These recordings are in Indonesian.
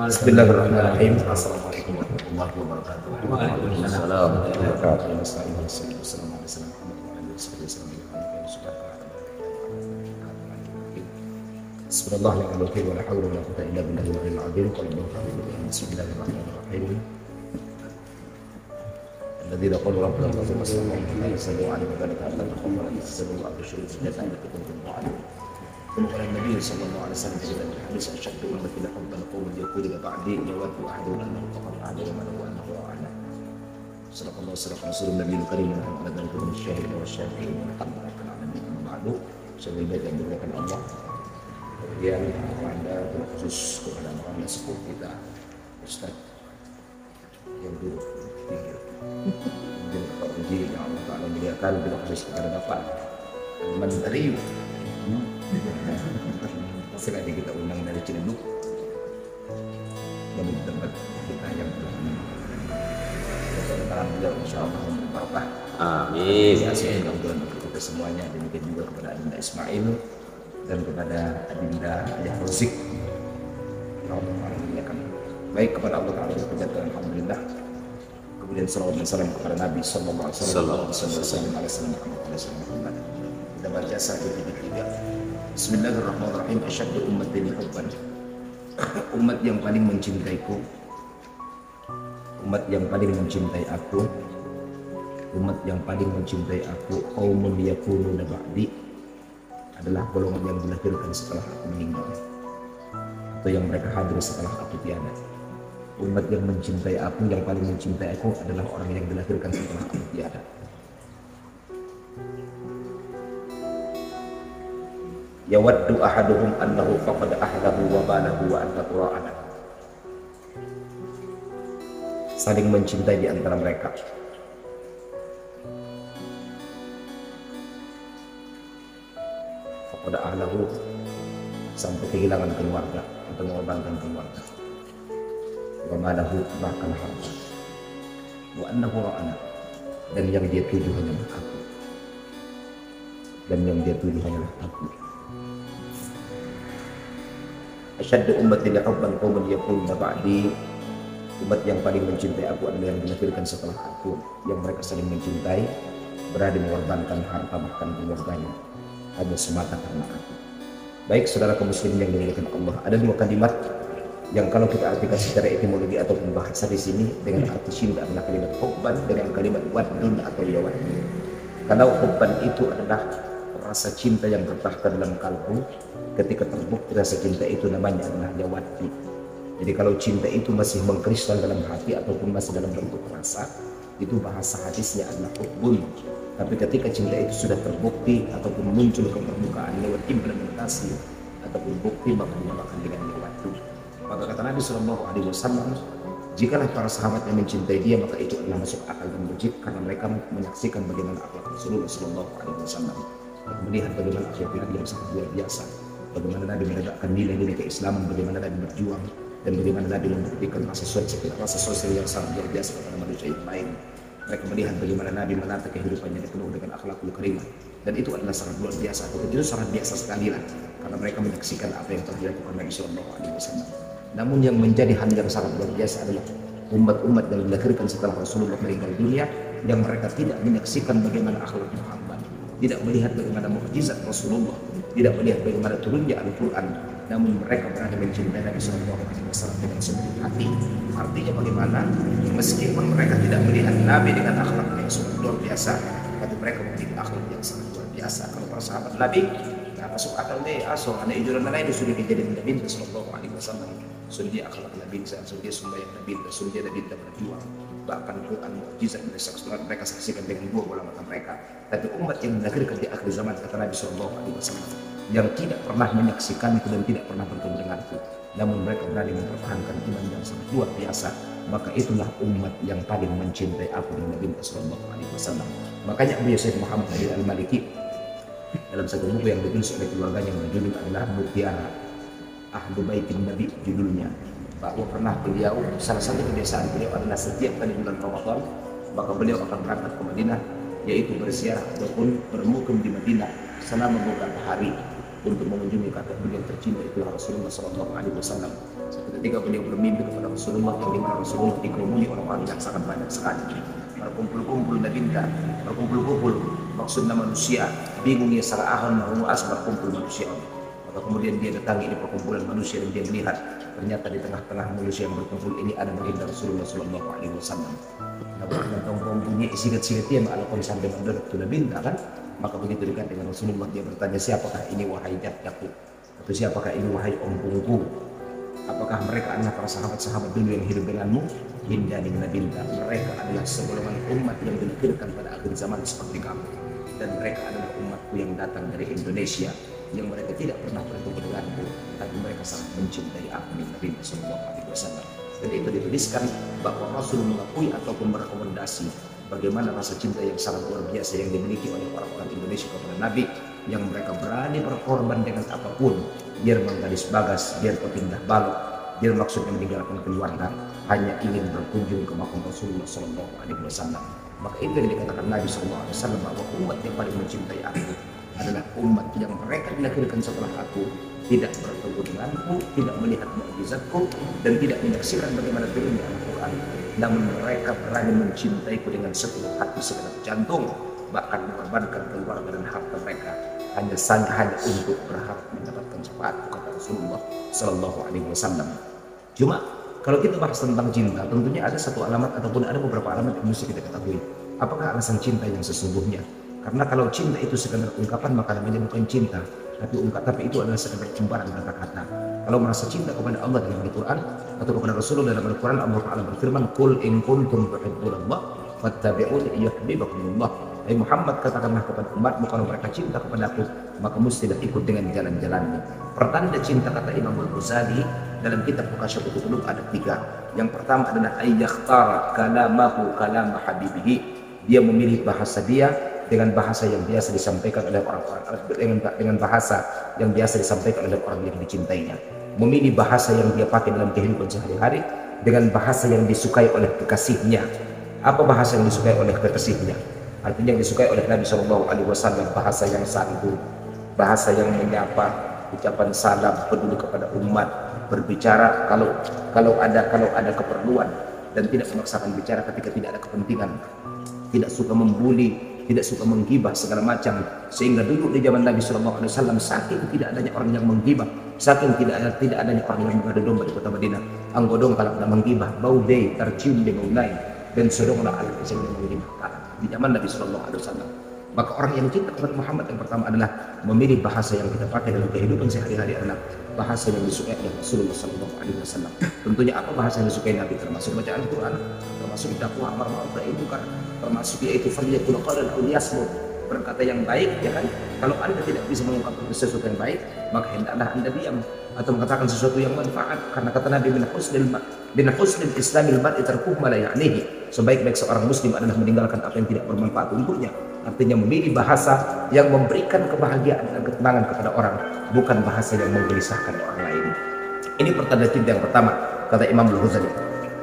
Bismillahirrahmanirrahim. Assalamualaikum warahmatullahi wabarakatuh. Waalaikumsalam warahmatullahi wabarakatuh. Bismillahirrahmanirrahim. Wa la haula wa la quwwata illa billahil azim. Bismillahirrahmanirrahim. الذين قالوا ربنا الله ثم استقاموا لا يصلوا عليه وذلك حتى تقوم عليه السبب وعبد الشروط التي التي كنتم عليه. ثم قال النبي صلى الله عليه وسلم في الحديث اشد امتي لحبا قوم يقول بعدي يود احدهم انه فقد عاد ومن هو انه اعلى. صدق الله صدق رسول النبي الكريم ونحن على ذلك من الشاهد والشاهدين والحمد لله العالمين. اما بعد sebagai baik yang dimuliakan Allah, kemudian Anda terkhusus kepada Anda sepuh kita Ustaz yang dulu tinggi. Kemudian Bapak Uji yang Allah Ta'ala muliakan, bila khusus kepada Bapak Menteri sengaja kita undang dari Ciledug dan di tempat kita yang berkenan beliau insya Allah berbarokah. Amin. Mudah-mudahan untuk kita semuanya, demikian juga kepada Adinda Ismail dan kepada Adinda Ayah Rozik. Allah Ta'ala muliakan. Baik, kepada Allah Ta'ala berkata alhamdulillah. Kemudian salawat dan salam kepada Nabi sallallahu alaihi wasallam. Kita baca satu tiga. Bismillahirrahmanirrahim. Asyaddu ummati hubban. Umat yang paling mencintaiku, umat yang paling mencintai aku, umat yang paling mencintai aku, qaumun yakununa ba'di, adalah golongan yang dilahirkan setelah aku meninggal atau yang mereka hadir setelah aku tiada. Umat yang mencintai aku, yang paling mencintai aku adalah orang yang dilahirkan setelah aku tiada. Yawaddu ahaduhum annahu faqad ahlahu wa balahu wa anta qura'ana. Saling mencintai di antara mereka. Faqad ahlahu, sampai kehilangan keluarga atau mengorbankan keluarga. Wa malahu, bahkan harta. Wa annahu ra'ana, dan yang dia tuju hanyalah aku. Dan yang dia tuju hanyalah aku. Asyaddu ummati hubban qaumun yakununa ba'di. Umat yang paling mencintai aku adalah yang dilahirkan setelah aku, yang mereka saling mencintai, berani mengorbankan harta bahkan keluarganya hanya semata karena aku. Baik saudara kaum muslimin yang dimuliakan Allah, ada dua kalimat yang kalau kita artikan secara etimologi ataupun bahasa di sini dengan arti cinta adalah kalimat hubban dengan kalimat waddun atau yawaddu. Kalau hubban itu adalah rasa cinta yang tertahta dalam kalbu, ketika terbukti rasa cinta itu namanya adalah yawaddu. Jadi kalau cinta itu masih mengkristal dalam hati ataupun masih dalam bentuk rasa, itu bahasa hadisnya adalah hubbun. Tapi ketika cinta itu sudah terbukti ataupun muncul ke permukaan lewat implementasi ataupun bukti, maka dinamakan dengan yawaddu. Maka kata Nabi Shallallahu Alaihi Wasallam, jikalau para sahabat yang mencintai dia, maka itu adalah masuk akal dan logik karena mereka menyaksikan bagaimana akhlak Rasulullah Shallallahu Alaihi Wasallam, melihat bagaimana akhlak Nabi yang sangat luar biasa, bagaimana Nabi menegakkan nilai-nilai keislaman, bagaimana Nabi berjuang, dan bagaimana Nabi membuktikan rasa sosial yang sangat luar biasa kepada manusia yang lain. Mereka melihat bagaimana Nabi menata kehidupannya penuh dengan akhlakul karimah, dan itu adalah sangat luar biasa, atau itu sangat biasa sekali lah, karena mereka menyaksikan apa yang telah dilakukan Nabi Shallallahu Alaihi Wasallam. Namun yang menjadi hal yang sangat luar biasa adalah umat-umat yang dilahirkan setelah Rasulullah meninggal dunia, yang mereka tidak menyaksikan bagaimana akhlak Muhammad, tidak melihat bagaimana mukjizat Rasulullah, tidak melihat bagaimana turunnya Al-Quran, namun mereka berani mencintai Nabi Sallallahu Alaihi Wasallam dengan sepenuh hati. Artinya bagaimana? Meskipun mereka tidak melihat Nabi dengan akhlak yang sangat luar biasa, tapi mereka memiliki akhlak yang sangat luar biasa. Kalau para sahabat Nabi, nah masuk akal deh, asal anak ijuran Nabi sudah kejadian Nabi Sallallahu Alaihi Wasallam. Sudah akhlak Nabi, sudah sembahyang Nabi, sudah Nabi berjuang. Bahkan Quran mukjizat mereka saksikan dengan dua bola mata mereka. Tapi umat yang dilahirkan di akhir zaman, kata Nabi Sallallahu Alaihi Wasallam, yang tidak pernah menyaksikan itu dan tidak pernah bertemu denganku, namun mereka berani mempertahankan iman yang sangat luar biasa, maka itulah umat yang paling mencintai aku dan Nabi Sallallahu Alaihi Wasallam. Makanya Abu Yusuf Muhammad Al-Maliki dalam satu buku yang ditulis oleh keluarganya yang berjudul adalah Mutiara Ahlu Baitin Nabi, judulnya, bahwa pernah beliau, salah satu kebiasaan beliau adalah setiap kali bulan Ramadan maka beliau akan berangkat ke Madinah, yaitu berziarah ataupun bermukim di Madinah selama beberapa hari. untuk mengunjungi kakek beliau tercinta itu Rasulullah Sallallahu Alaihi Wasallam. Ketika beliau bermimpi kepada Rasulullah, yang dimana Rasulullah dikerumuni orang-orang yang sangat banyak sekali, berkumpul-kumpul Nabi, berkumpul-kumpul maksudnya manusia, bingung ya salah ahon mau asbar kumpul manusia. Maka kemudian dia datangi di perkumpulan manusia dan dia melihat ternyata di tengah-tengah manusia yang berkumpul ini ada baginda Rasulullah Sallallahu Alaihi Wasallam. Nah, tentang rompunya isigat-sigat dia melakukan sampai mendarat tu Nabi kan. Maka begitu dekat dengan Rasulullah dia bertanya, siapakah ini wahai jaddaku, atau siapakah ini wahai ompungku? Apakah mereka adalah para sahabat-sahabat dulu yang hidup denganmu? Hindani binda, mereka adalah segolongan umat yang dilahirkan pada akhir zaman seperti kamu, dan mereka adalah umatku yang datang dari Indonesia, yang mereka tidak pernah bertemu denganku, tapi mereka sangat mencintai aku Nabi Sallallahu Alaihi Wasallam. Dan itu dituliskan bahwa Rasul mengakui ataupun merekomendasi bagaimana rasa cinta yang sangat luar biasa yang dimiliki oleh orang-orang Indonesia kepada Nabi, yang mereka berani berkorban dengan apapun, biar menggaris bagas, biar berpindah balok, biar maksudnya meninggalkan keluarga, hanya ingin berkunjung ke makam Rasulullah Sallallahu Alaihi Wasallam. Maka itu yang dikatakan Nabi Sallallahu Alaihi Wasallam bahwa umat yang paling mencintai aku adalah umat yang mereka dilahirkan setelah aku, tidak bertemu denganku, tidak melihat mukjizatku, dan tidak menyaksikan bagaimana turunnya Al-Quran, namun mereka berani mencintaiku dengan sepenuh hati, segenap jantung, bahkan mengorbankan keluarga dan harta mereka hanya untuk berharap mendapatkan syafaat kata Rasulullah Sallallahu Alaihi Wasallam. Cuma kalau kita bahas tentang cinta, tentunya ada satu alamat ataupun ada beberapa alamat yang mesti kita ketahui. Apakah alasan cinta yang sesungguhnya? Karena kalau cinta itu sekadar ungkapan, maka namanya bukan cinta, tapi itu adalah sekadar cumparan kata-kata. Kalau merasa cinta kepada Allah dalam Al-Quran atau kepada Rasulullah dalam Al-Quran, Allah Ta'ala berfirman, "Qul in kuntum tuhibbunallah fattabi'uni yuhibbukumullah." Hai Muhammad, katakanlah kepada umatmu, kalau mereka cinta kepada aku, maka mestilah ikut dengan jalan-jalanmu. Pertanda cinta, kata Imam Al-Ghazali dalam kitab Mukasyaful Qulub, ada 3. Yang pertama adalah ayyakhtara kalamahu kalama habibihi. Dia memilih bahasa dia dengan bahasa yang biasa disampaikan oleh orang-orang, dengan bahasa yang biasa disampaikan oleh orang yang dicintainya. Memilih bahasa yang dia pakai dalam kehidupan sehari-hari dengan bahasa yang disukai oleh kekasihnya. Apa bahasa yang disukai oleh kekasihnya? Artinya yang disukai oleh Nabi Shallallahu Alaihi Wasallam, bahasa yang santun, bahasa yang menyapa, ucapan salam, peduli kepada umat, berbicara kalau ada keperluan, dan tidak memaksakan bicara ketika tidak ada kepentingan, tidak suka membuli, tidak suka menggibah segala macam. Sehingga dulu di zaman Nabi Shallallahu Alaihi Wasallam, saking tidak adanya orang yang menggibah, saking tidak adanya orang yang mengadu domba di kota Madinah, anggodong kalau ada menggibah, bau deh tercium di bau lain, dan sodonglah alat yang menggibah di zaman Nabi Sallallahu Alaihi Wasallam. Maka orang yang cinta kepada Muhammad yang pertama adalah memilih bahasa yang kita pakai dalam kehidupan sehari-hari adalah bahasa yang disukai oleh Rasulullah Sallallahu Alaihi Wasallam. Tentunya apa bahasa yang disukai Nabi? Termasuk bacaan Al-Quran, termasuk dakwah amar ma'ruf nahi munkar, termasuk yaitu fadliyakul qawlan aw liyasmut, berkata yang baik, ya kan? Kalau Anda tidak bisa mengungkapkan sesuatu yang baik, maka hendaklah Anda diam atau mengatakan sesuatu yang manfaat, karena kata Nabi min husnil islamil mar'i tarkuhu ma la ya'nihi. Sebaik-baik seorang muslim adalah meninggalkan apa yang tidak bermanfaat untuknya. Artinya memilih bahasa yang memberikan kebahagiaan dan ketenangan kepada orang, bukan bahasa yang menggelisahkan orang lain. Ini pertanda cinta yang pertama, kata Imam Al-Ghazali.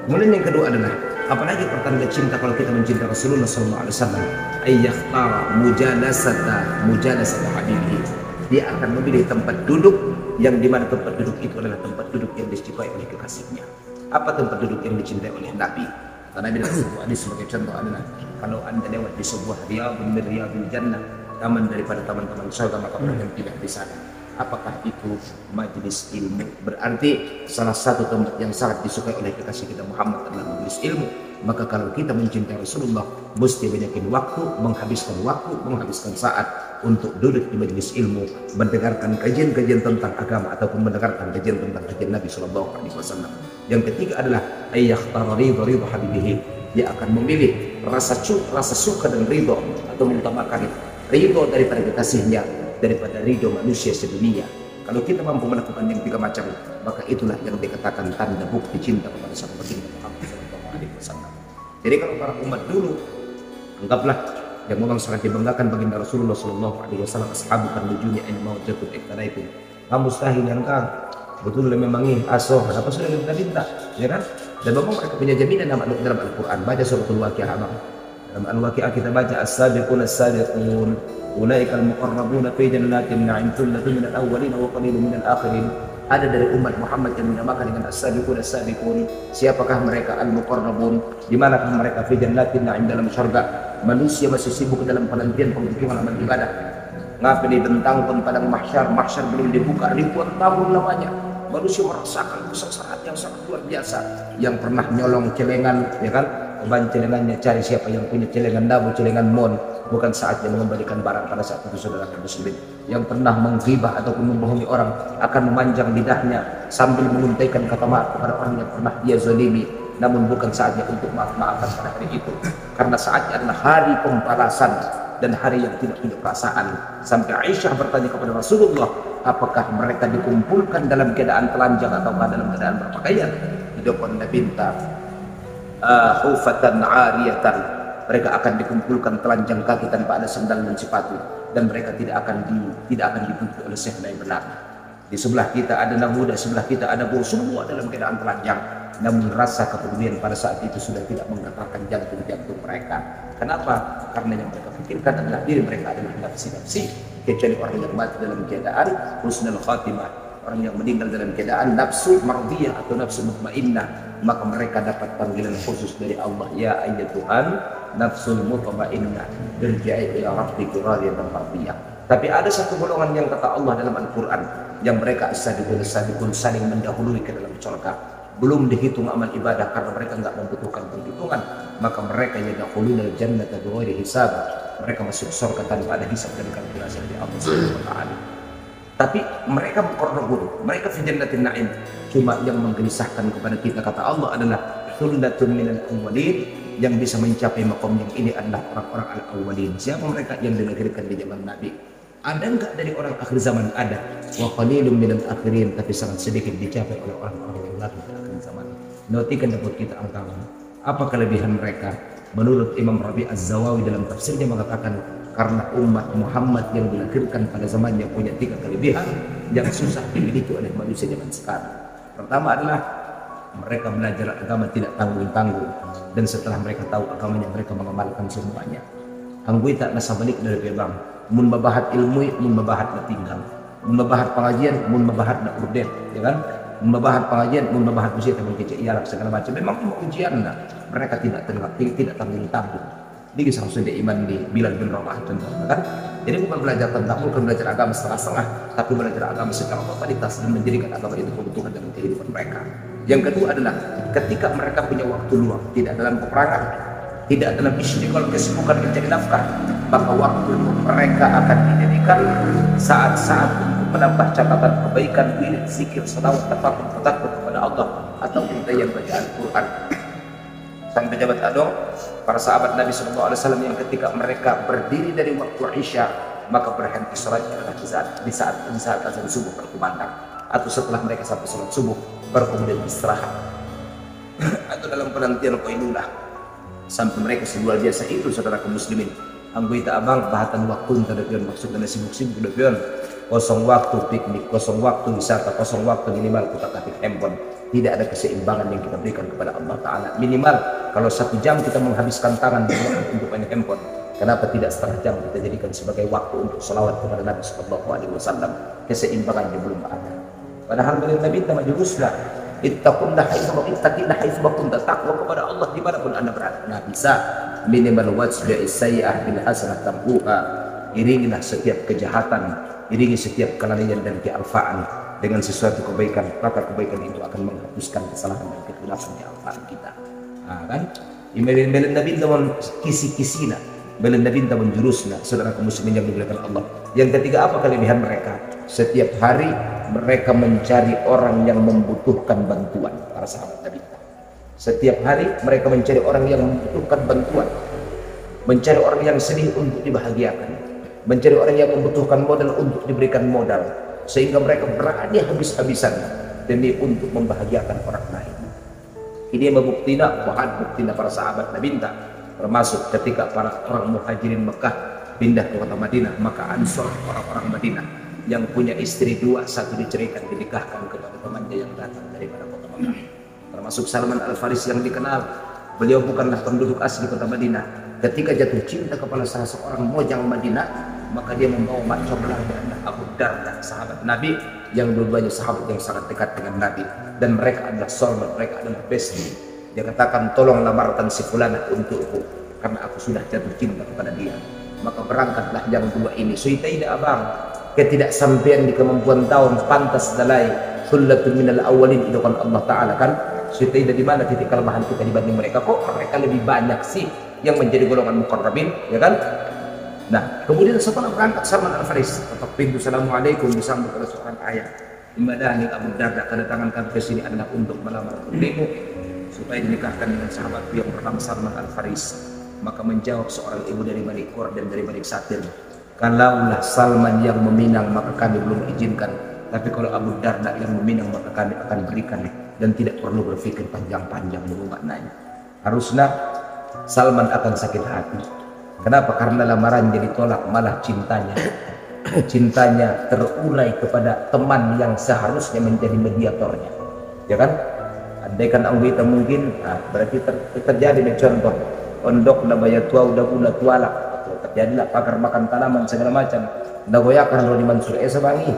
Kemudian yang kedua adalah, apalagi pertanda cinta kalau kita mencintai Rasulullah SAW, ayyakhtara mujalasata habibihi. Dia akan memilih tempat duduk yang dimana tempat duduk itu adalah tempat duduk yang dicintai oleh kekasihnya. Apa tempat duduk yang dicintai oleh Nabi? Karena Nabi dalam sebuah hadis sebagai contoh adalah, kalau Anda lewat di sebuah riyadun min riyadil jannah, taman daripada taman-taman surga, maka berhentilah di sana. Apakah itu majelis ilmu? Berarti salah satu tempat yang sangat disukai oleh kekasih kita Muhammad adalah majelis ilmu. Maka kalau kita mencintai Rasulullah, mesti banyakin waktu, menghabiskan saat untuk duduk di majelis ilmu, mendengarkan kajian-kajian tentang agama ataupun mendengarkan kajian tentang kajian Nabi Sallallahu Alaihi Wasallam. Yang ketiga adalah ayyakhtara ridha habibihi. Dia akan memilih rasa suka dan ridho, atau mengutamakan ridho daripada kekasihnya daripada ridho manusia sedunia. Kalau kita mampu melakukan yang 3 macam, maka itulah yang dikatakan tanda bukti cinta kepada sang baginda Muhammad Sallallahu Alaihi Wasallam. Jadi kalau para umat dulu, anggaplah yang memang sangat dibanggakan baginda Rasulullah Sallallahu Alaihi Wasallam, ashabukan nujunya in mawjatun iktaraikum. Kamu mustahil yang kang betul memang ini asoh apa sudah kita minta, ya kan? Dan memang mereka punya jaminan dalam Al-Quran. Baca suratul Waqiah, dalam Al-Waqiah kita baca as-sabiqun as-sabiqun ulaikal muqarrabuna fi jannatin na'im thullatun minal awwalin wa qalilun minal akhirin. Ada dari umat Muhammad yang dinamakan dengan as-sabiqun as-sabiqun. Siapakah mereka? Al-muqarrabun. Di manakah mereka? Fi jannatin na'im, dalam surga. Manusia masih sibuk dalam penantian penghitungan amal ibadah. Ngapa dibentangkan padang mahsyar? Mahsyar belum dibuka ribuan tahun lamanya. Manusia merasakan kesengsaraan yang sangat luar biasa. Yang pernah nyolong celengan, ya kan? Ban celengannya, cari siapa yang punya celengan dabu, celengan mon. Bukan saatnya mengembalikan barang pada saat itu, saudara muslim. Yang pernah menghibah ataupun membohongi orang akan memanjang lidahnya sambil menguntaikan kata maaf kepada orang yang pernah dia zalimi. Namun bukan saatnya untuk maaf-maafan pada hari itu, karena saatnya adalah hari pembalasan dan hari yang tidak punya perasaan. Sampai Aisyah bertanya kepada Rasulullah, apakah mereka dikumpulkan dalam keadaan telanjang ataukah dalam keadaan berpakaian? Hidupkan Nabi minta khufatan ariyatan. Mereka akan dikumpulkan telanjang kaki tanpa ada sandal dan sepatu, dan mereka tidak akan dituntut oleh syekh yang benar. Di sebelah kita ada namuda, sebelah kita ada bau, semua dalam keadaan telanjang. Namun rasa kepedulian pada saat itu sudah tidak menggetarkan jantung-jantung mereka. Kenapa? Karena yang mereka pikirkan adalah diri mereka adalah nafsi-nafsi, kecuali orang yang mati dalam keadaan husnul khatimah, orang yang meninggal dalam keadaan nafsu mardiyah atau nafsu mutmainnah, maka mereka dapat panggilan khusus dari Allah, ya ayyatuhan nafsul mutmainnah irji'i ila rabbiki radiyatan mardiyah. Tapi ada satu golongan yang kata Allah dalam Al-Quran, yang mereka as-sabiqun saling mendahului ke dalam surga. Belum dihitung amal ibadah karena mereka enggak membutuhkan perhitungan, maka mereka yadkhulunal jannata bighairi hisab. Mereka masuk surga tanpa ada hisab dan kalkulasi dari Allah Subhanahu wa taala. Tapi mereka muqarrabun, mereka fi jannatin na'im. Cuma yang menggelisahkan kepada kita, kata Allah, adalah thullatun minal awwalin, yang bisa mencapai maqam yang ini adalah orang-orang al-awwalin. Siapa mereka? Yang dilahirkan di zaman Nabi. Ada enggak dari orang akhir zaman? Ada. Wa qalilun minal akhirin, tapi sangat sedikit dicapai oleh orang-orang yang lahir di akhir zaman. Notikan dapat kita angkawan. Apa kelebihan mereka? Menurut Imam Rabi Az-Zawawi dalam tafsirnya mengatakan, karena umat Muhammad yang dilahirkan pada zamannya punya 3 kelebihan yang susah dimiliki oleh manusia zaman sekarang. Pertama adalah mereka belajar agama tidak tanggung-tanggung, dan setelah mereka tahu agamanya mereka mengamalkan semuanya. Anggui tak nasa balik dari bebang, mun babahat ilmu, mun babahat na tinggal, mun babahat pengajian, mun babahat na urdet, ya kan? Mun babahat pengajian, mun babahat usia teman kecil, iyalah segala macam. Memang ujian lah. Mereka tidak tanggung-tanggung. Ini kisah sudah iman di Bilal bin Rabah contohnya kan. Jadi bukan belajar tentang, bukan belajar agama setengah-setengah, tapi belajar agama secara totalitas dan menjadikan agama itu kebutuhan dalam kehidupan mereka. Yang kedua adalah ketika mereka punya waktu luang, tidak dalam peperangan, tidak dalam istiqomah kesibukan mencari nafkah, maka waktu mereka akan dijadikan saat-saat untuk menambah catatan kebaikan, wirid, zikir, selawat, tafakur kepada Allah, atau kita yang baca Al-Quran. Sang pejabat adong, para sahabat Nabi SAW yang ketika mereka berdiri dari waktu Isya, maka berhenti sholat adalah di saat azan subuh berkumandang, atau setelah mereka sampai sholat subuh baru kemudian istirahat atau dalam penantian qailulah sampai mereka seluar biasa itu. Saudara kaum muslimin, anggota abang bahatan waktu tadapian maksudnya sibuk-sibuk tadapian, kosong waktu piknik, kosong waktu wisata, kosong waktu minimal kita aktif handphone. Tidak ada keseimbangan yang kita berikan kepada Allah Ta'ala. Minimal kalau 1 jam kita menghabiskan tangan untuk main handphone, kenapa tidak setengah jam kita jadikan sebagai waktu untuk salawat kepada Nabi SAW? Keseimbangan yang belum ada. Padahal beliau Nabi kita majuruslah, ittaqullah haitsu kunta, takwa kepada Allah dimanapun anda berada. Nah, bisa minimal wajba sayyi'ah bil hasanah tamhuha. Iringilah setiap kejahatan, iringi setiap kelalaian dan kealfaan dengan sesuatu kebaikan, maka kebaikan itu akan menghapuskan kesalahan dan kekhilafan kealfaan kita. Nah, kan? Imelin Nabi taman kisi-kisina, belen Nabi taman jurusna, saudara kaum muslimin yang dimuliakan Allah. Yang ketiga, apa kelebihan mereka? Setiap hari mereka mencari orang yang membutuhkan bantuan, para sahabat Nabi. Setiap hari mereka mencari orang yang membutuhkan bantuan, mencari orang yang sedih untuk dibahagiakan, mencari orang yang membutuhkan modal untuk diberikan modal, sehingga mereka berani habis-habisan demi untuk membahagiakan orang lain. Ini membuktikan para sahabat Nabi, termasuk ketika para orang muhajirin Mekah pindah ke kota Madinah, maka Ansor, orang-orang Madinah yang punya istri 2, 1 diceraikan, dinikahkan kepada temannya yang datang daripada kota Mekah. Termasuk Salman Al-Faris yang dikenal, beliau bukanlah penduduk asli kota Madinah. Ketika jatuh cinta kepada salah seorang mojang Madinah, maka dia membawa macam belakang Abu Darda, sahabat Nabi yang dua-duanya sahabat yang sangat dekat dengan Nabi, dan mereka adalah Salman, mereka adalah besti. Dia katakan, tolong lamarkan si fulanah untukku karena aku sudah jatuh cinta kepada dia. Maka berangkatlah yang dua ini. Suitaidah abang, ketidaksampean di kemampuan tahun pantas dalai sullatul minal awalin, itu kan Allah Ta'ala kan. Suitaidah di mana titik kelemahan kita dibanding mereka? Kok mereka lebih banyak sih yang menjadi golongan muqarrabin, ya kan? Nah, kemudian setelah berangkat Salman Al-Faris, ketok pintu, assalamualaikum, disambut oleh seorang ayah. Imadani Abu Darda, kedatangan kami ke sini adalah untuk melamar putrimu supaya dinikahkan dengan sahabatku yang bernama Salman Al-Faris. Maka menjawab seorang ibu dari Bani Qur dan dari Bani Satir, kalaulah Salman yang meminang maka kami belum izinkan, tapi kalau Abu Darda yang meminang maka kami akan berikan, dan tidak perlu berpikir panjang-panjang dulu maknanya. Harusnya Salman akan sakit hati. Kenapa? Karena lamarannya ditolak, malah cintanya terurai kepada teman yang seharusnya menjadi mediatornya, ya kan? Andaikan anggota mungkin, berarti terjadi contoh ondok na bayatua udah guna tuala, terjadilah pakar makan tanaman segala macam. Nagoyakan lo di Mansur Esa bangi,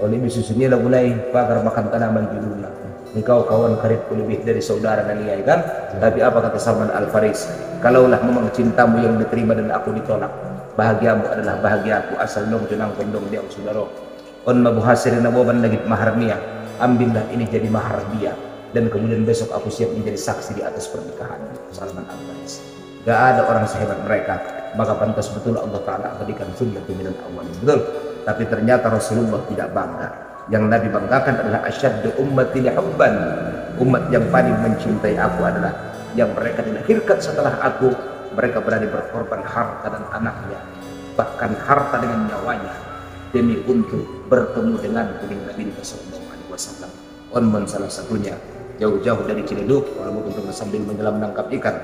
oleh bisusunya lah mulai pakar makan tanaman judulnya. Engkau kawan karibku lebih dari saudara dan iya kan? Tapi apa kata Salman Al-Faris? Kalaulah memang cintamu yang diterima dan aku ditolak, bahagiamu adalah bahagiaku, asal dong junang kondong dia saudara. On mabuhasirin naboban lagi mahar niya, ambillah ini jadi mahar dia, dan kemudian besok aku siap menjadi saksi di atas pernikahan. Salman Al-Faris. Gak ada orang sehebat mereka, maka pantas betul Allah Ta'ala berikan sunnatu minal awalin. Betul. Tapi ternyata Rasulullah tidak bangga. Yang Nabi banggakan adalah asyaddu ummati hubban. Umat yang paling mencintai aku adalah yang mereka dilahirkan setelah aku, mereka berani berkorban harta dan anaknya, bahkan harta dengan nyawanya, demi untuk bertemu dengan Nabi sallallahu alaihi wasallam. Onman salah satunya jauh-jauh dari Ciledug, walaupun untuk sambil menyelam menangkap ikan,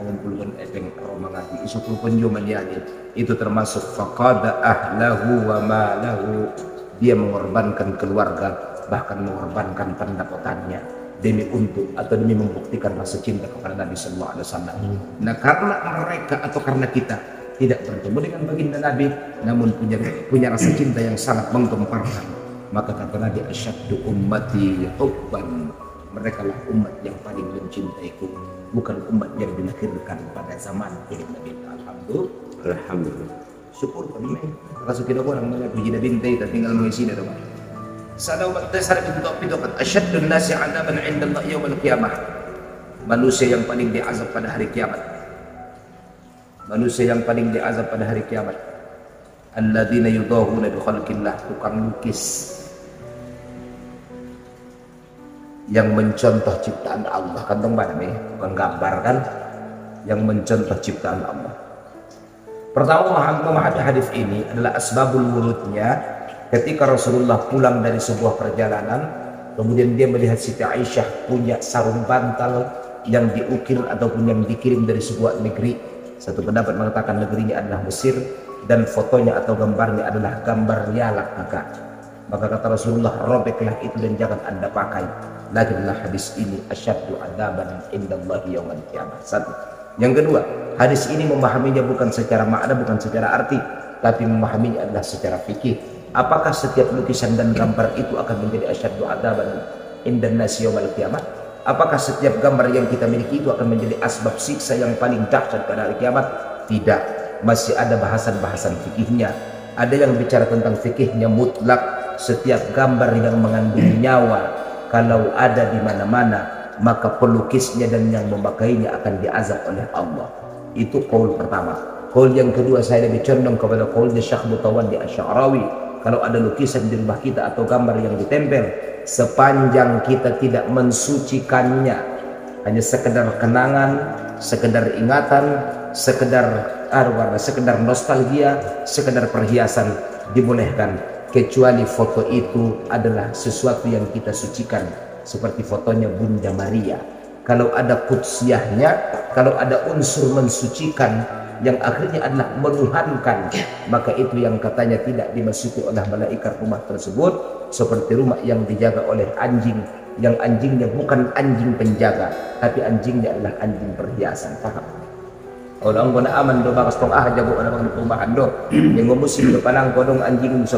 mengumpulkan epeng aroma ngaji isu penjuman yani, itu termasuk faqada ahlahu wa malahu. Dia mengorbankan keluarga, bahkan mengorbankan pendapatannya demi untuk atau demi membuktikan rasa cinta kepada Nabi sallallahu alaihi wasallam. Nah, karena mereka atau karena kita tidak bertemu dengan baginda Nabi, namun punya rasa cinta yang sangat menggemparkan, maka kata Nabi, asyaddu ummati hubban, mereka lah umat yang paling mencintaiku, bukan umat yang dilahirkan pada zaman Nabi. Alhamdulillah. Syukur kami kaso kita ko nang mga puji na bintay at tinggal mga isina naman. Sa daw magtasar pinto at asyaddun nasi adaban inda Allah yawmal qiyamah. Manusia yang paling diazab pada hari kiamat. Manusia yang paling diazab pada hari kiamat. Alladzina yudahuna bi khalqillah, tukang lukis yang mencontoh ciptaan Allah. Kantong mana nih? Tukang gambar kan? Yang mencontoh ciptaan Allah. Pertama, memahami hadis ini adalah asbabul wurudnya ketika Rasulullah pulang dari sebuah perjalanan, kemudian dia melihat Siti Aisyah punya sarung bantal yang diukir ataupun yang dikirim dari sebuah negeri. Satu pendapat mengatakan negeri ini adalah Mesir, dan fotonya atau gambarnya adalah gambar rialak kakak. Maka kata Rasulullah, robeklah itu dan jangan anda pakai. Lakinlah hadis ini asyaddu adaban indallahi yaumal qiyamah. Satu. Yang kedua, hadis ini memahaminya bukan secara makna, bukan secara arti, tapi memahaminya adalah secara fikih. Apakah setiap lukisan dan gambar itu akan menjadi asyaddu adaban indan nasi yaumil qiyamah? Apakah setiap gambar yang kita miliki itu akan menjadi asbab siksa yang paling dahsyat pada hari kiamat? Tidak. Masih ada bahasan-bahasan fikihnya. Ada yang bicara tentang fikihnya mutlak, setiap gambar yang mengandung nyawa kalau ada di mana-mana, maka pelukisnya dan yang memakainya akan diazab oleh Allah. Itu qaul pertama. Qaul yang kedua, saya lebih condong kepada qaulnya Syekh Mutawalli Asy-Sya'rawi. Kalau ada lukisan di rumah kita atau gambar yang ditempel, sepanjang kita tidak mensucikannya, hanya sekedar kenangan, sekedar ingatan, sekedar nostalgia, sekedar perhiasan, dibolehkan, kecuali foto itu adalah sesuatu yang kita sucikan, seperti fotonya Bunda Maria. Kalau ada kudsiyahnya, kalau ada unsur mensucikan yang akhirnya adalah menuhankan, maka itu yang katanya tidak dimasuki oleh malaikat rumah tersebut, seperti rumah yang dijaga oleh anjing, yang anjingnya bukan anjing penjaga, tapi anjingnya adalah anjing perhiasan. Paham? Orang guna aman do bakas tong jago ana bang perumahan do. Yang musim do panang kodong anjing 10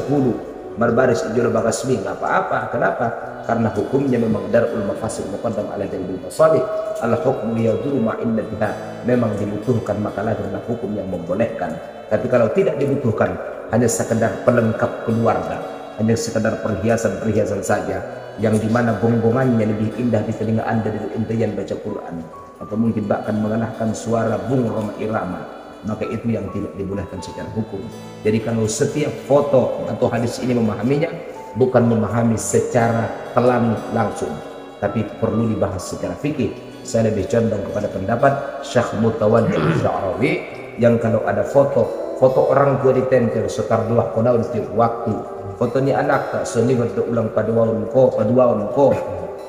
berbaris ijo bagas mi enggak apa-apa. Kenapa? Karena hukumnya memang darul mafasid muqaddam ala jalbil masalih. Al hukmu yaduru ma inna biha. Memang dibutuhkan maka lahirlah hukum yang membolehkan. Tapi kalau tidak dibutuhkan, hanya sekedar pelengkap keluarga, hanya sekedar perhiasan-perhiasan saja, yang dimana gonggongannya lebih indah di telinga Anda dari intian baca Quran, atau mungkin bahkan mengalahkan suara bung roma irama, maka itu yang tidak dibolehkan secara hukum. Jadi kalau setiap foto atau hadis ini memahaminya, bukan memahami secara telan langsung, tapi perlu dibahas secara fikih. Saya lebih condong kepada pendapat Syekh Mutawaddi Al-Sya'rawi, yang kalau ada foto orang tua ditempel sekar dua kodaun setiap waktu, foto ni anak tak seni berulang paduan ko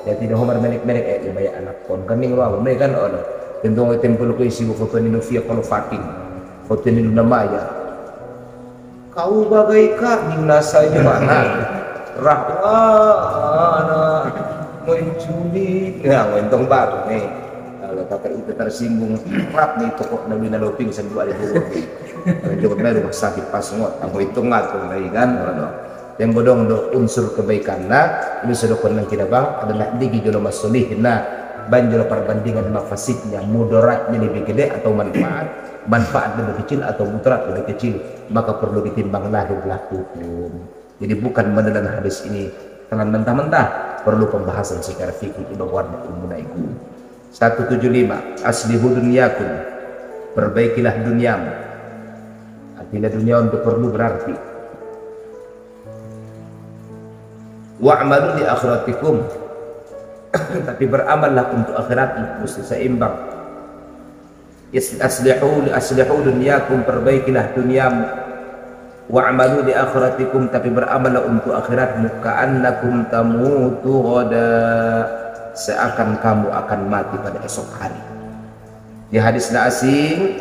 ya tidak homar menek bayar anak kon kaning ruang mereka kan ono tentang tempel ko isi foto ni Novia kalau fating foto ni Luna Maya kau bagaikan nasa mana rahwana mencuri ya mentong baru nih. Kalau kakak itu tersinggung rap nih toko nabi naloping sendua di bawah jawab dari rumah sakit pas ngot aku itu ngatur lagi kan yang bodong do unsur kebaikan ini sudah konang kita bang adalah digi jolo masolih banjur perbandingan mafasidnya mudaratnya lebih gede atau manfaat lebih kecil atau mudarat lebih kecil, maka perlu ditimbang lahirlah hukum. Jadi bukan menelan hadis ini telan mentah-mentah, perlu pembahasan secara fikih di bawah ilmu naiku. 175 aslihu dunyakum, perbaikilah duniamu. Artinya dunia untuk perlu berarti wa'malu li akhiratikum, tapi beramallah untuk akhiratmu, mesti seimbang. Aslihu dunyakum, perbaikilah duniamu. Wa'malu li akhiratikum, tapi beramallah untuk akhiratmu. Ka'annakum tamutu ghada, seakan kamu akan mati pada esok hari. Di hadis asing,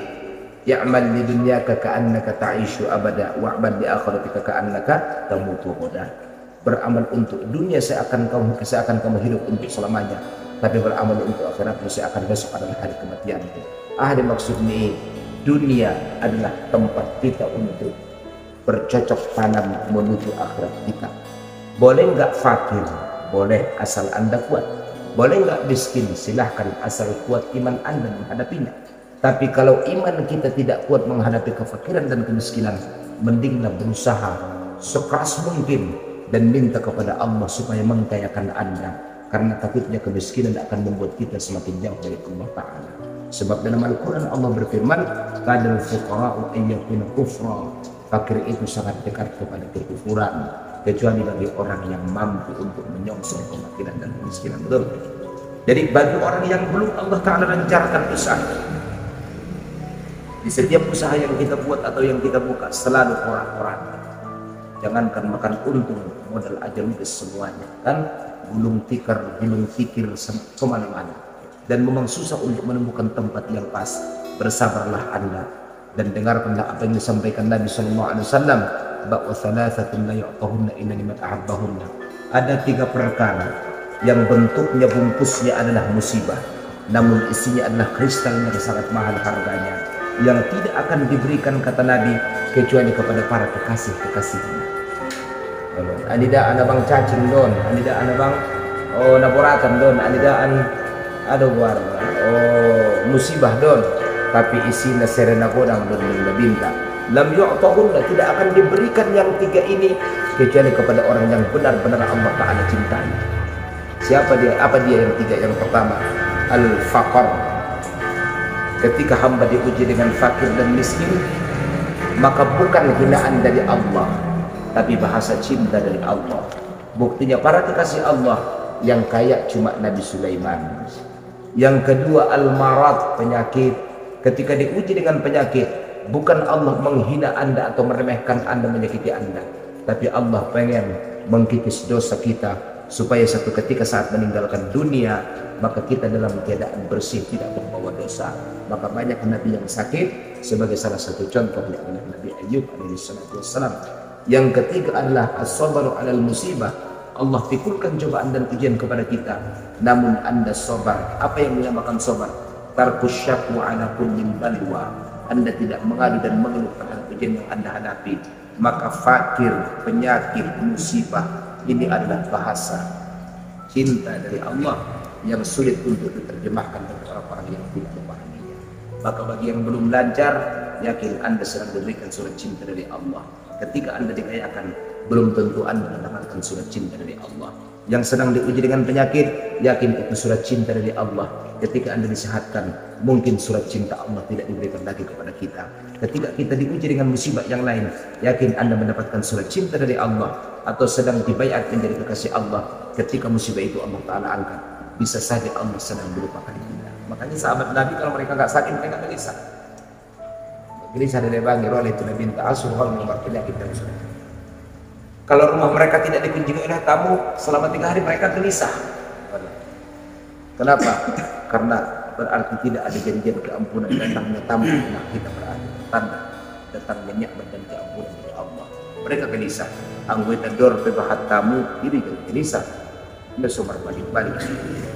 ya'mal li dunyaka ka'annaka ta'ishu abada wa'mal li akhiratika ka'annaka tamutu ghada. Beramal untuk dunia seakan kamu hidup untuk selamanya, tapi beramal untuk akhiratmu seakan besok adalah hari kematian. Ada maksud ini, dunia adalah tempat kita untuk bercocok tanam menuju akhirat kita. Boleh nggak fakir? Boleh, asal Anda kuat. Boleh nggak miskin? Silahkan, asal kuat iman Anda menghadapinya. Tapi kalau iman kita tidak kuat menghadapi kefakiran dan kemiskinan, mendinglah berusaha sekeras mungkin dan minta kepada Allah supaya mengkayakan Anda, karena takutnya kemiskinan akan membuat kita semakin jauh dari Allah Ta'ala. Sebab dalam Al-Quran Allah berfirman, kadal fuqara'u ayyakuna kufra, fakir itu sangat dekat kepada kekufuran, kecuali bagi orang yang mampu untuk menyongsong kefakiran dan kemiskinan. Betul? Jadi bagi orang yang belum Allah Ta'ala lancarkan usaha, di setiap usaha yang kita buat atau yang kita buka selalu orang-orang, jangankan makan untung, modal aja ludes semuanya kan, gulung tikar gulung tikir kemana-mana, dan memang susah untuk menemukan tempat yang pas. Bersabarlah Anda dan dengarkanlah apa yang disampaikan Nabi SAW, bahwa thalathatun la yu'tahunna illa liman ahabbahunna. Ada 3 perkara yang bentuknya bungkusnya adalah musibah, namun isinya adalah kristal yang sangat mahal harganya, yang tidak akan diberikan, kata Nabi, kecuali kepada para kekasih-kekasihnya. Anida ana bang cacing don, anida ana bang naboratan don, anida an warna musibah don, tapi isinya serena godang don binta. Lam yu'tahunna, tidak akan diberikan yang 3 ini kecuali kepada orang yang benar-benar Allah Ta'ala cintai. Siapa dia? Apa dia yang 3? Yang pertama, al-faqr. Ketika hamba diuji dengan fakir dan miskin, maka bukan hinaan dari Allah, tapi bahasa cinta dari Allah. Buktinya para kekasih Allah yang kaya cuma Nabi Sulaiman. Yang kedua, al-marad, penyakit. Ketika diuji dengan penyakit, bukan Allah menghina Anda atau meremehkan Anda, menyakiti Anda, tapi Allah pengen mengkikis dosa kita supaya satu ketika saat meninggalkan dunia, maka kita dalam keadaan bersih, tidak membawa dosa. Maka banyak Nabi yang sakit, sebagai salah satu contoh adalah Nabi Ayub alaihissalam. Yang ketiga adalah as-sabru 'alal musibah. Allah pikulkan cobaan dan ujian kepada kita, namun Anda sabar. Apa yang dinamakan sabar? tarkus syakwa ala kulli balwa, Anda tidak mengadu dan mengeluh terhadap ujian yang Anda hadapi, maka fakir, penyakit, musibah ini adalah bahasa cinta dari Allah yang sulit untuk diterjemahkan oleh orang-orang yang tidak memahaminya. Maka bagi yang belum lancar, yakin Anda sedang diberikan surat cinta dari Allah. Ketika Anda dikayakan, belum tentu Anda mendapatkan surat cinta dari Allah. Yang sedang diuji dengan penyakit, yakin itu surat cinta dari Allah. Ketika Anda disehatkan, mungkin surat cinta Allah tidak diberikan lagi kepada kita. Ketika kita diuji dengan musibah yang lain, yakin Anda mendapatkan surat cinta dari Allah. Atau sedang dibaiat menjadi kekasih Allah, ketika musibah itu Allah Ta'ala angkat, bisa saja Allah sedang melupakan kita. Makanya sahabat Nabi kalau mereka nggak sakit, mereka gelisah. Gelisah dari bangi oleh itu Nabi minta asuh nomor penyakit dan surat. Kalau rumah mereka tidak dikunjungi oleh tamu selama 3 hari, mereka gelisah. Kenapa? Karena berarti tidak ada janjian keampunan datangnya tamu rumah kita, berarti tanda datangnya nikmat dan keampunan dari Allah. Mereka gelisah. Anggota dor bebahat tamu diri gelisah. Ini sumber balik-balik.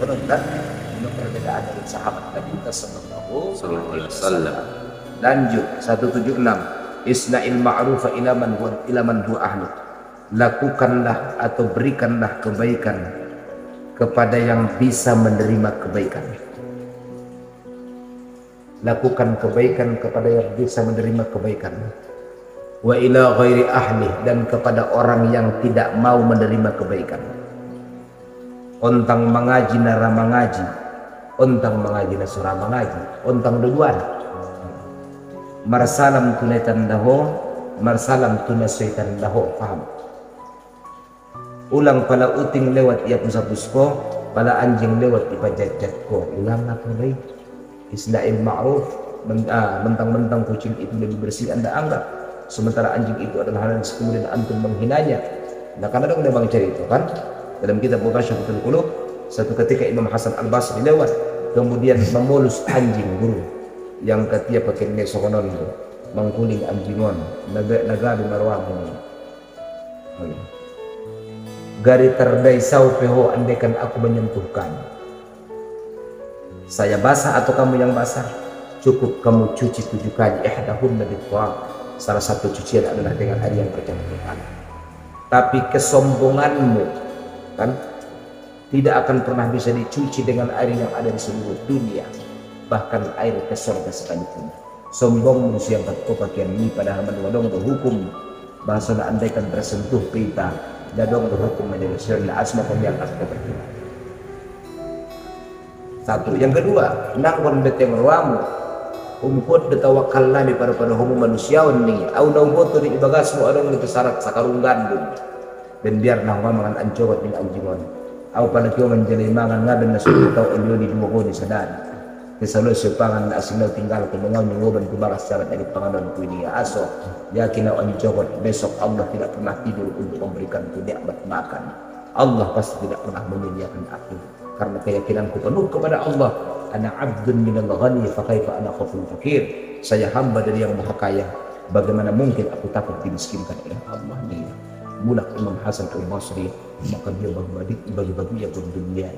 Benar kan? Ini perbedaan dari sahabat Nabi sallallahu alaihi wasallam. Lanjut 176. Isna'il ma'rufa ila man huwa ahlu. Lakukanlah atau berikanlah kebaikan kepada yang bisa menerima kebaikan. Lakukan kebaikan kepada yang bisa menerima kebaikan. Wa ila ghairi ahli, dan kepada orang yang tidak mau menerima kebaikan. Ontang mengaji nara mengaji, ontang mengaji nasura mengaji, ontang duluan. Marsalam tunaitan daho, marsalam tunasaitan daho, paham? Ulang pala uting lewat ia pusat-pusko, pala anjing lewat ipajat-jat ko. Ulang apa baik? Isna'il ma'ruf, mentang-mentang kucing itu lebih bersih Anda anggap, sementara anjing itu adalah hal yang kemudian antum menghinanya. Nah, karena ada bang cerita kan dalam kitab Mughasyafatul Qulub, satu ketika Imam Hasan Al-Basri lewat, kemudian memulus anjing guru yang katia pakai nesokonon itu, mengkuling anjingon naga di marwamu. Gari terdai saupeho, andaikan aku menyentuhkan. Saya basah atau kamu yang basah, cukup kamu cuci 7 kali. Ihdahunna bitwab. Salah satu cucian adalah dengan air yang bercampur. Tapi kesombonganmu kan tidak akan pernah bisa dicuci dengan air yang ada di seluruh dunia, bahkan air ke surga sekalipun. Sombong manusia yang pakaian ini padahal menodong berhukum bahasa andaikan tersentuh pita dadong berhukum menjadi sirna asma pemiang asma berkira. Satu. Yang kedua, nangkon beteng ruamu umput betawakal nami pada hukum manusiawan nih au nauboto di ibagasmu adong itu syarat sakarung gandum dan biar nangwamangan ancogot ning anjingon au panakyo menjadi mangan ngaben na sulit tau elyo di dua ko di sadari kesalo sepangan na asinaw tinggal ko mengaw nyungoban kubakas syarat dari panganon ku ini aso yakin au ancogot besok Allah tidak pernah tidur untuk memberikan ku nikmat makan. Allah pasti tidak pernah menyediakan aku karena keyakinanku penuh kepada Allah. Ana abdun minal ghani fa kaifa ana khaful fakir. Saya hamba dari yang maha kaya, bagaimana mungkin aku takut dimiskinkan oleh Allah ini. Mulak Imam Hasan Al-Basri, maka dia bagi-bagi yang dunia.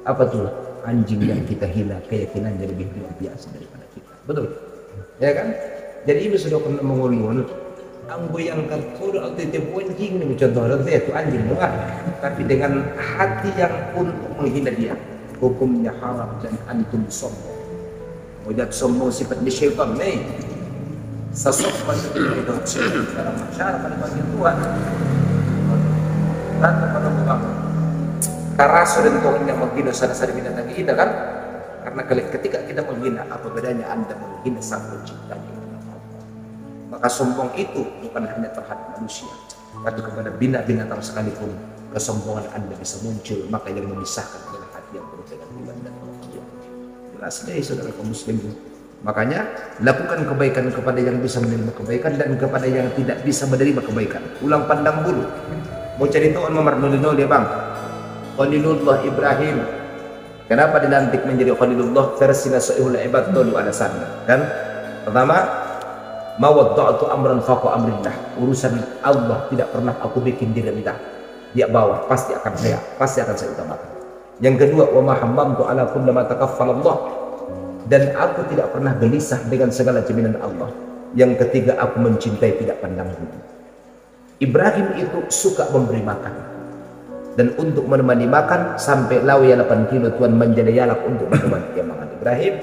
Apa tuh? Anjing yang kita hina keyakinannya lebih luar biasa daripada kita. Betul? Ya kan? Jadi ini sudah pernah mengulun anggo yang kalkulo atau tipuan king ini contoh itu anjing bukan, tapi dengan hati yang untuk menghina dia. Hukumnya haram dan antum sombong. Wajat sombong sifat di syaitan nih. Sesopan itu dalam masyarakat pada bagian Tuhan. Rata pada bukan. Karaso dan Tuhan yang menghina sana-sana binatang kita kan? Karena ketika kita menghina, apa bedanya Anda menghina sang penciptanya? Maka sombong itu bukan hanya terhadap manusia, tapi kepada binatang sekalipun kesombongan Anda bisa muncul, maka yang memisahkan adalah hati yang penuh dengan iman dan kebahagiaan. Jelas deh saudara kaum muslimin. Makanya lakukan kebaikan kepada yang bisa menerima kebaikan dan kepada yang tidak bisa menerima kebaikan. Ulang pandang bulu. Mau cari tahu nomor 00 dia bang. Khalilullah Ibrahim. Kenapa dilantik menjadi Khalilullah? Versi Nasuhul Ibad dulu alasannya. Kan? Pertama, mawadda'tu amran faqa amrillah. Urusan Allah tidak pernah aku bikin dia rendah. Dia bawah, pasti akan saya utamakan. Yang kedua, wa ma hammamtu ala kulli ma takaffala Allah. dan aku tidak pernah gelisah dengan segala jaminan Allah. Yang ketiga, aku mencintai tidak pandang bulu. Ibrahim itu suka memberi makan, dan untuk menemani makan sampai lawi 8 kilo Tuhan menjadi yalak untuk menemani dia makan. Ibrahim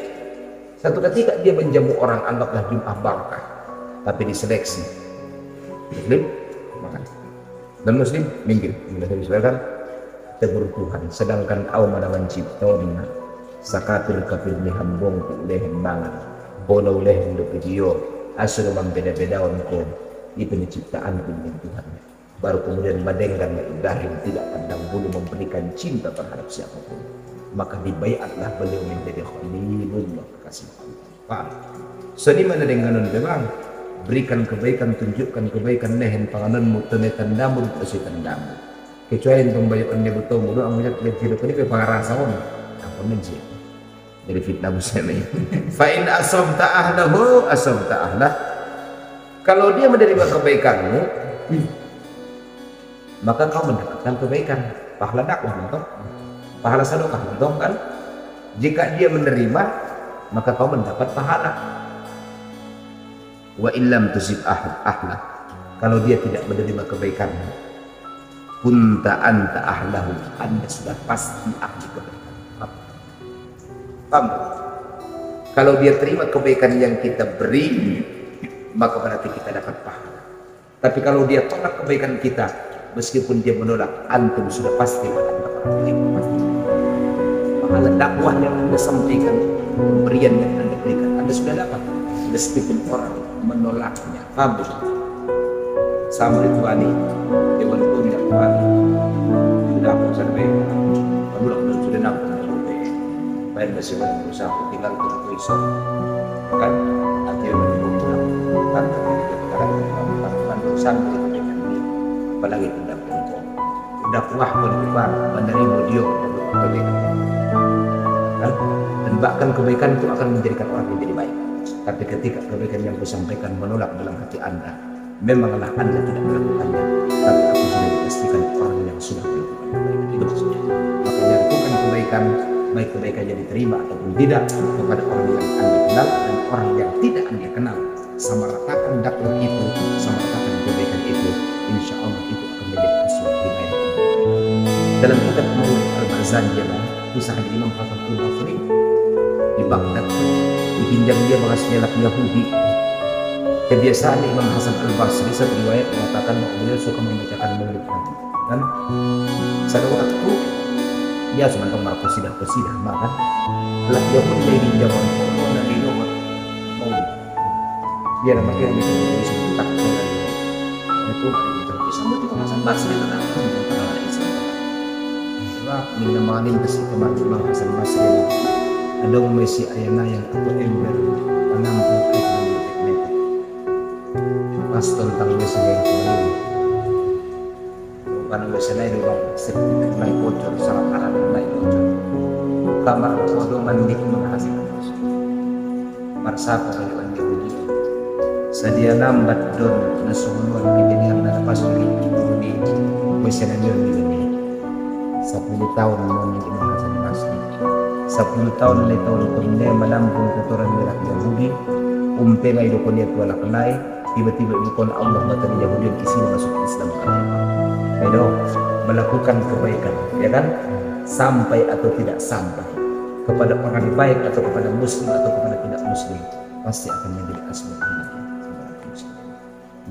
satu ketika dia menjamu orang, anggaplah Jum'ah barakah, tapi diseleksi Muslim makan dan Muslim minggir. Misalkan tegur Tuhan, sedangkan au mana menciptakan sakatul kafir lihan bongku lehen mangan bolau lehen do video asal membeda-bedawan ko itu ciptaan dengan Tuhan. Baru kemudian madengkan Ibrahim tidak pandang bulu memberikan cinta terhadap siapapun, maka dibaiatlah beliau menjadi khalilullah, kekasih Allah. Seni mana dengan memang berikan kebaikan, tunjukkan kebaikan, nehen pangananmu tenetan damu bersih tandamu, kecuali yang pembayaan dia betul mulu amunya hidup ini pengarasaan apa menji jadi fitnah muslim ini. Fa in asabta ahlahu asabta ahlah, kalau dia menerima kebaikanmu maka kau mendapatkan kebaikan, pahala dakwah mentok, pahala sedekah mentok kan. Jika dia menerima maka kau mendapat pahala. Wa illam tusib ahlah, kalau dia tidak menerima kebaikanmu, kunta anta ahlahu, anda sudah pasti ahli kebaikan. Paham? Kalau dia terima kebaikan yang kita beri, maka berarti kita dapat pahala. Tapi kalau dia tolak kebaikan kita, meskipun dia menolak, antum sudah pasti mendapat pahala dakwah yang anda sampaikan, pemberian yang anda berikan, anda sudah dapat, meskipun orang menolaknya. Paham? Sama itu ani dewan pun yang ani sudah aku sampai menolak sudah nampak baik masih berusaha tinggal tunggu iso kan akhirnya menunggu kan kan sampai dengan dia apalagi udah kuah berdepan menerima dia kebaikan kan, dan bahkan kebaikan itu akan menjadikan orang menjadi baik. Tapi ketika kebaikan yang kusampaikan menolak dalam hati anda, memanglah anda tidak melakukannya, tapi aku sudah dipastikan orang yang sudah melakukan kebaikan itu maksudnya. Makanya lakukan kebaikan, baik kebaikannya diterima ataupun tidak, kepada orang yang anda kenal dan orang yang tidak anda kenal. Sama ratakan dakwah itu, sama ratakan kebaikan itu, insya Allah itu akan menjadi sesuatu yang baik. Dalam kitab Al-Barzanji, kisah Imam Hasan Al-Basri di Baghdad, dipinjam dia bekas jelak Yahudi. Kebiasaan Imam Hasan Al-Basri satu riwayat mengatakan bahwa beliau suka membacakan maulid Nabi. Dan pada waktu dia cuma tentang qasidah makan telah Yahudi dari pinjaman dari nomor maulid. Dia namanya yang bisa tak itu sama juga Hasan Basri tentang minta manganin kasi Imam Hasan Basri ada umesi ayana yang atau ember 60 meter pas tentang mesin yang kemarin bukan mesin lain orang sedikit naik bocor salah kanan naik bocor kamar kodoh mandi menghasilkan marsapa dari orang Yahudi sedia nambat don nasuluan kejadian dan pas di mesin yang di 10 tahun menuju Imam Hasan Basri. 10 tahun dari tahun kemudian menampung kotoran merah Yahudi, umpe ngai dokon dia tuala kenai, tiba-tiba dokon Allah mata Yahudi yang isi masuk Islam. Edo melakukan kebaikan, ya kan? Sampai atau tidak sampai kepada orang baik atau kepada muslim atau kepada tidak muslim, pasti akan menjadi asbab hidup.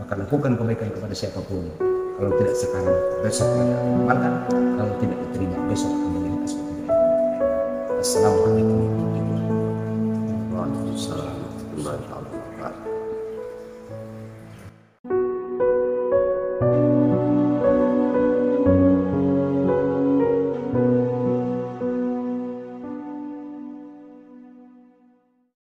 Maka lakukan kebaikan kepada siapapun. Kalau tidak sekarang, besok ada amalkan. Kalau tidak diterima, besok akan menjadi asbab kebaikan. Assalamualaikum warahmatullahi wabarakatuh.